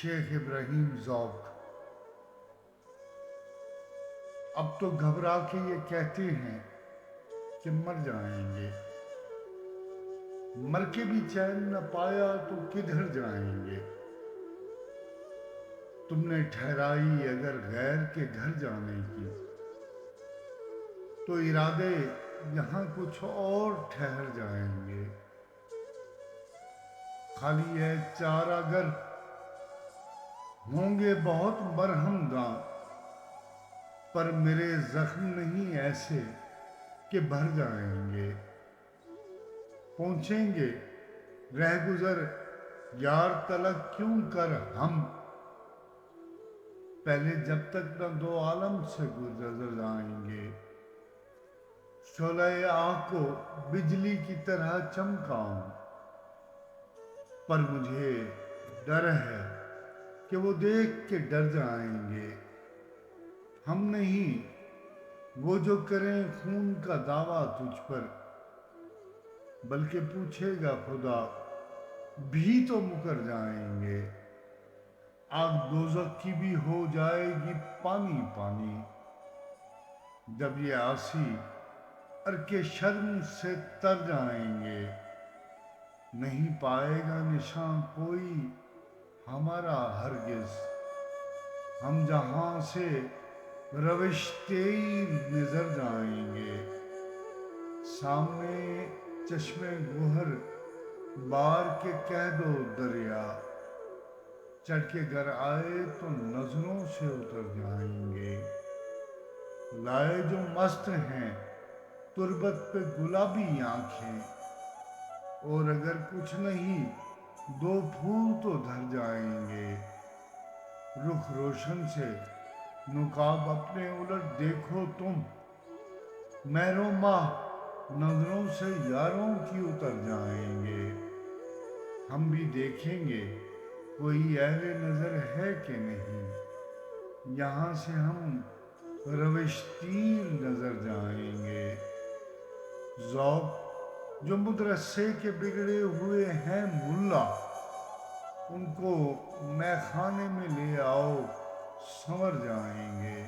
شیخ ابراہیم ذوق۔ اب تو گھبرا کے یہ کہتے ہیں کہ مر جائیں گے، مر کے بھی چین نہ پایا تو کدھر جائیں گے۔ تم نے ٹھہرائی اگر غیر کے گھر جانے کی، تو ارادے یہاں کچھ اور ٹھہر جائیں گے۔ خالی ہے چارہ گر ہوں گے بہت مرہم گاں، پر میرے زخم نہیں ایسے کہ بھر جائیں گے۔ پہنچیں گے رہ گزر یار تلک کیوں کر ہم، پہلے جب تک نہ دو عالم سے گزر جائیں گے۔ شعلہ آہ کو بجلی کی طرح چمکاؤں، پر مجھے ڈر ہے کہ وہ دیکھ کے ڈر جائیں گے۔ ہم نہیں وہ جو کریں خون کا دعویٰ تجھ پر، بلکہ پوچھے گا خدا بھی تو مکر جائیں گے۔ آگ دوزخ کی بھی ہو جائے گی پانی پانی، جب یہ عاصی ارک شرم سے تر جائیں گے۔ نہیں پائے گا نشاں کوئی ہمارا ہرگز، ہم جہاں سے روش تیر نظر جائیں گے۔ سامنے چشم گوہر بار کے کہہ دو دریا، چڑھ کے گر آئے تو نظروں سے اتر جائیں گے۔ لائے جو مست ہیں تربت پہ گلابی آنکھیں، اور اگر کچھ نہیں دو پھول تو دھر جائیں گے۔ رخ روشن سے نقاب اپنے الٹ دیکھو تم، مہر و ماہ نظروں سے یاروں کی اتر جائیں گے۔ ہم بھی دیکھیں گے کوئی اہل نظر ہے کہ نہیں، یہاں سے ہم روش تیر نظر جائیں گے۔ ذوق جو مدرسے کے بگڑے ہوئے ہیں ملا، ان کو مے خانے میں لے آؤ سنور جائیں گے۔